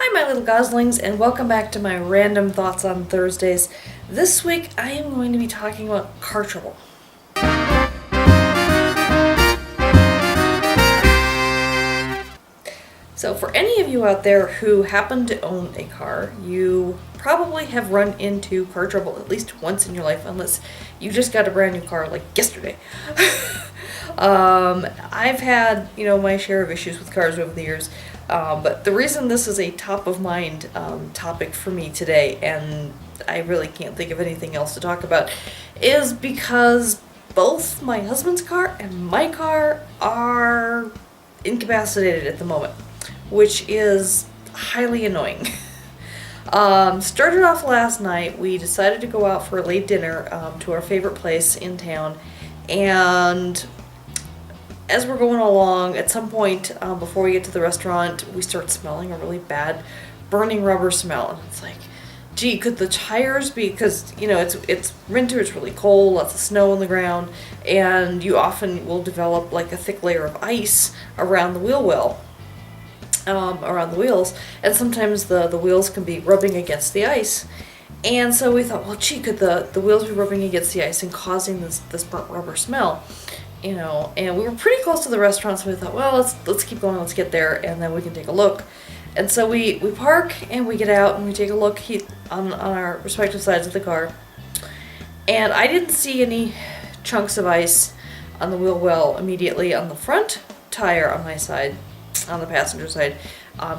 Hi my little goslings, and welcome back to my random thoughts on Thursdays. This week I am going to be talking about car trouble. So for any of you out there who happen to own a car, you probably have run into car trouble at least once in your life, unless you just got a brand new car like yesterday. I've had, my share of issues with cars over the years. But the reason this is a top of mind topic for me today, and I really can't think of anything else to talk about, is because both my husband's car and my car are incapacitated at the moment, which is highly annoying. Started off last night. We decided to go out for a late dinner to our favorite place in town, and as we're going along, at some point before we get to the restaurant, we start smelling a really bad burning rubber smell. And it's like, gee, could the tires be, because, it's winter, it's really cold, lots of snow on the ground, and you often will develop like a thick layer of ice around the wheel well, around the wheels, and sometimes the wheels can be rubbing against the ice. And so we thought, well, gee, could the wheels be rubbing against the ice and causing this burnt rubber smell? And we were pretty close to the restaurant, so we thought, well, let's keep going, let's get there, and then we can take a look. And so we park, and we get out, and we take a look on our respective sides of the car. And I didn't see any chunks of ice on the wheel well immediately on the front tire on my side, on the passenger side.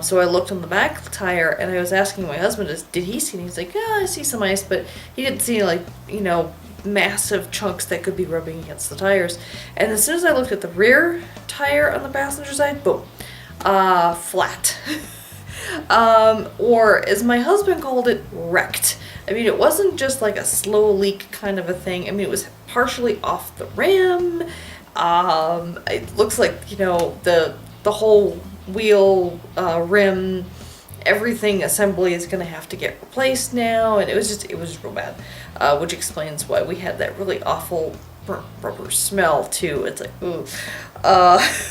So I looked on the back tire, and I was asking my husband, did he see any? He's like, yeah, I see some ice, but he didn't see, massive chunks that could be rubbing against the tires. And as soon as I looked at the rear tire on the passenger side, boom, flat. Or as my husband called it, wrecked. I mean, it wasn't just like a slow leak kind of a thing. I mean, it was partially off the rim. It looks like, the whole wheel, rim, everything assembly is going to have to get replaced now, and it was real bad, which explains why we had that really awful burnt rubber smell too. It's like, ooh,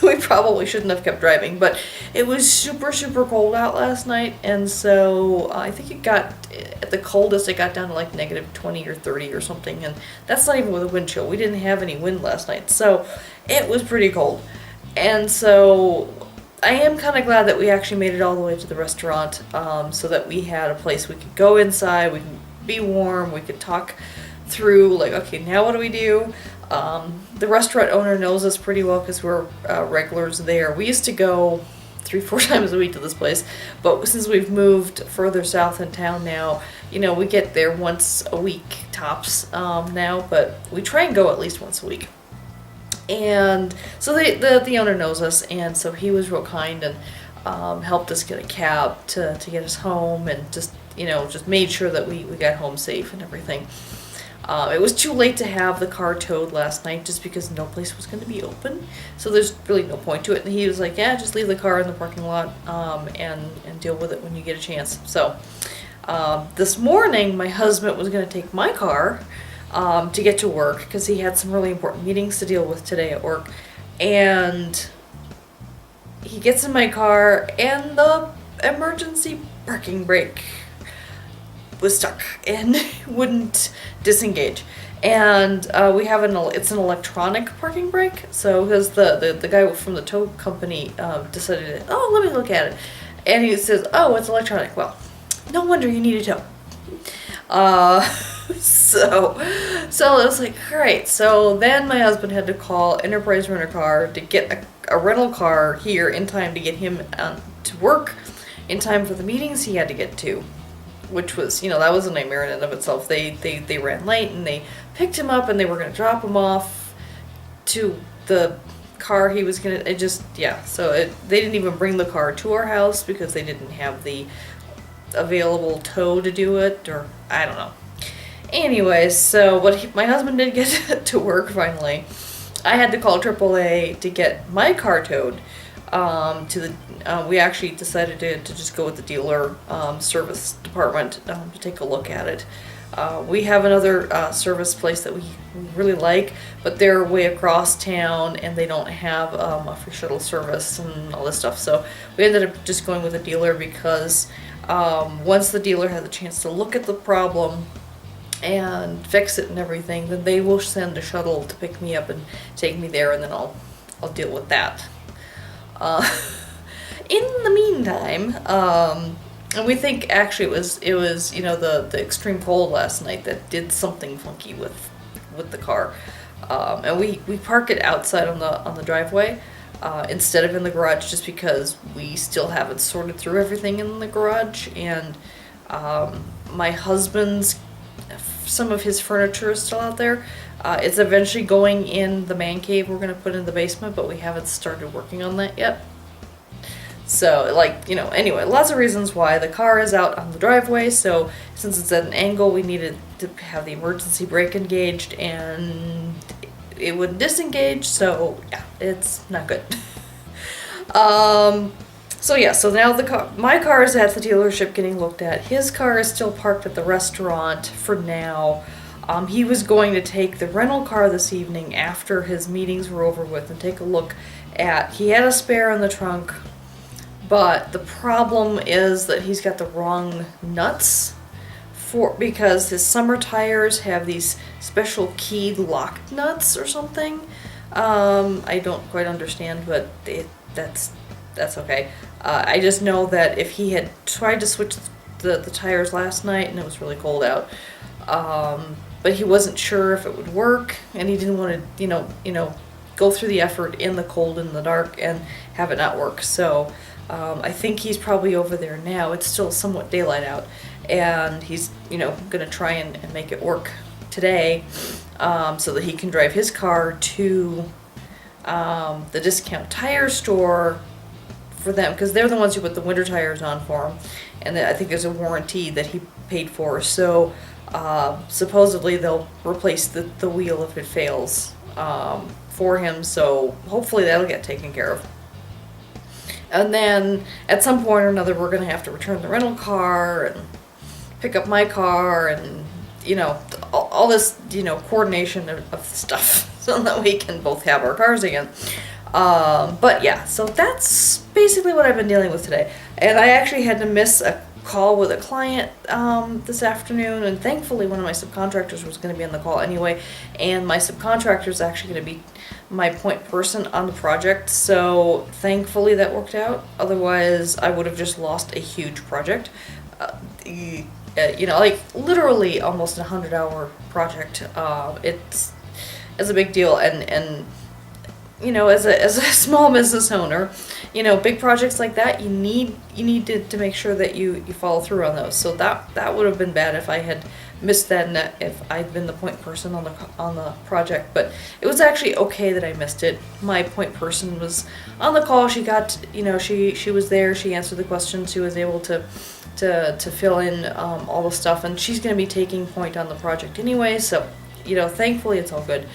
we probably shouldn't have kept driving, but it was super, super cold out last night, and so I think at the coldest, it got down to like -20 or 30 or something, and that's not even with a wind chill. We didn't have any wind last night, so it was pretty cold. And so I am kind of glad that we actually made it all the way to the restaurant, so that we had a place we could go inside, we can be warm, we could talk through, like, okay, now what do we do? The restaurant owner knows us pretty well because we're regulars there. We used to go 3-4 times a week to this place, but since we've moved further south in town now, we get there once a week tops now, but we try and go at least once a week. And so the owner knows us, and so he was real kind and helped us get a cab to get us home, and just made sure that we got home safe and everything. It was too late to have the car towed last night just because no place was going to be open, so there's really no point to it. And he was like, yeah, just leave the car in the parking lot and deal with it when you get a chance. So this morning my husband was going to take my car to get to work because he had some really important meetings to deal with today at work, and he gets in my car and the emergency parking brake was stuck and wouldn't disengage. And we have it's an electronic parking brake, so because the guy from the tow company decided, oh, let me look at it, and he says, oh, it's electronic. Well, no wonder you need a tow. So it was like, great. So then my husband had to call Enterprise Rent a Car to get a rental car here in time to get him to work in time for the meetings he had to get to, which was, that was a nightmare in and of itself. They ran late, and they picked him up, and they were going to drop him off to the car he was going to, so they didn't even bring the car to our house because they didn't have the available tow to do it, or I don't know. Anyways, so my husband did get to work finally. I had to call AAA to get my car towed we actually decided to just go with the dealer service department to take a look at it. We have another service place that we really like, but they're way across town and they don't have a free shuttle service and all this stuff. So we ended up just going with a dealer because once the dealer has a chance to look at the problem and fix it and everything, then they will send a shuttle to pick me up and take me there, and then I'll deal with that. In the meantime, and we think actually it was you know the extreme cold last night that did something funky with the car, and we park it outside on the driveway instead of in the garage, just because we still haven't sorted through everything in the garage, and my husband's some of his furniture is still out there. It's eventually going in the man cave we're going to put in the basement, but we haven't started working on that yet. So, like, you know, anyway, lots of reasons why the car is out on the driveway. So since it's at an angle, we needed to have the emergency brake engaged, and it wouldn't disengage, so yeah, it's not good. So yeah, so now my car is at the dealership getting looked at. His car is still parked at the restaurant for now. He was going to take the rental car this evening after his meetings were over with and take a look at, he had a spare in the trunk, but the problem is that he's got the wrong nuts because his summer tires have these special keyed lock nuts or something. I don't quite understand, but that's okay. I just know that if he had tried to switch the tires last night, and it was really cold out, but he wasn't sure if it would work, and he didn't want to, you know, go through the effort in the cold and the dark and have it not work. So I think he's probably over there now. It's still somewhat daylight out, and he's, you know, gonna try and make it work today, so that he can drive his car to the discount tire store for them, because they're the ones who put the winter tires on for him, and I think there's a warranty that he paid for. So supposedly they'll replace the wheel if it fails for him. So hopefully that'll get taken care of. And then at some point or another, we're gonna have to return the rental car and pick up my car, and you know, all this, you know, coordination of stuff so that we can both have our cars again. But yeah, so that's basically what I've been dealing with today. And I actually had to miss a call with a client this afternoon, and thankfully one of my subcontractors was going to be on the call anyway, and my subcontractor is actually going to be my point person on the project, so thankfully that worked out. Otherwise I would have just lost a huge project. You know, like literally almost a 100-hour project. It's a big deal, and you know, as a small business owner, you know, big projects like that, you need to make sure that you follow through on those. So that would have been bad if I had missed that, and if I'd been the point person on the project. But it was actually okay that I missed it. My point person was on the call. She got, you know, she was there. She answered the questions. She was able to fill in all the stuff, and she's going to be taking point on the project anyway. So, you know, thankfully it's all good.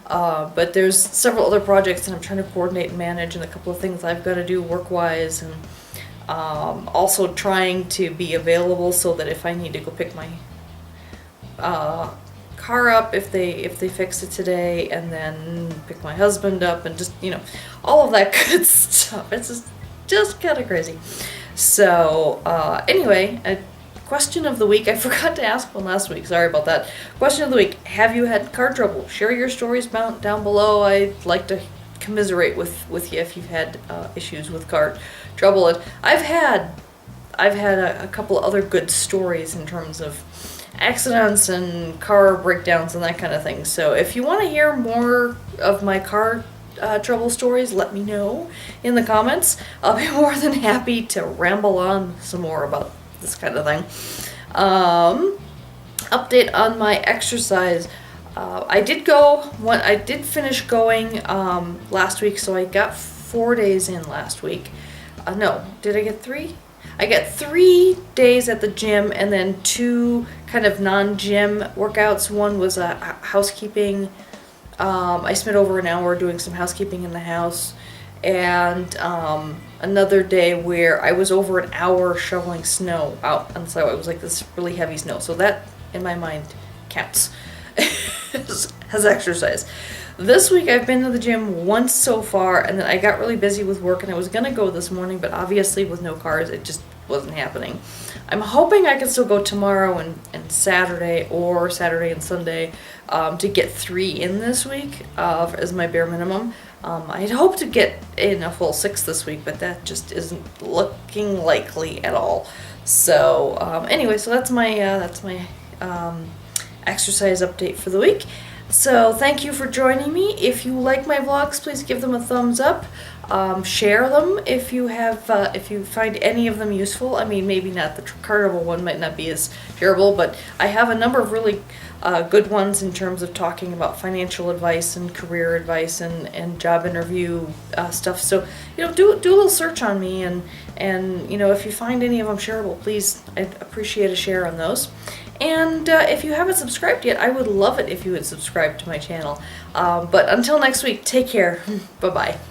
But there's several other projects that I'm trying to coordinate and manage, and a couple of things I've got to do work-wise, and also trying to be available so that if I need to go pick my car up, if they fix it today, and then pick my husband up, and just, you know, all of that good stuff. It's just kind of crazy. So anyway, question of the week. I forgot to ask one last week. Sorry about that. Question of the week. Have you had car trouble? Share your stories down below. I'd like to commiserate with you if you've had issues with car trouble. And I've had a couple of other good stories in terms of accidents and car breakdowns and that kind of thing. So if you want to hear more of my car trouble stories, let me know in the comments. I'll be more than happy to ramble on some more about this kind of thing. Update on my exercise. I did finish going last week, so I got 4 days in last week. No, did I get 3? I got 3 days at the gym, and then 2 kind of non-gym workouts. One was a housekeeping. I spent over an hour doing some housekeeping in the house, and another day where I was over an hour shoveling snow out, and so it was like this really heavy snow. So that in my mind, counts as exercise. This week I've been to the gym once so far, and then I got really busy with work, and I was gonna go this morning, but obviously with no cars, it just wasn't happening. I'm hoping I can still go tomorrow and Saturday, or Saturday and Sunday, to get 3 in this week as my bare minimum. I'd hoped to get in a full 6 this week, but that just isn't looking likely at all. So anyway, so that's my exercise update for the week. So thank you for joining me. If you like my vlogs, please give them a thumbs up. Share them if you find any of them useful. I mean, maybe not the carnival one might not be as shareable, but I have a number of really good ones in terms of talking about financial advice and career advice and job interview stuff. So do a little search on me, and if you find any of them shareable, please, I'd appreciate a share on those. And if you haven't subscribed yet, I would love it if you would subscribe to my channel. But until next week, take care. Bye-bye.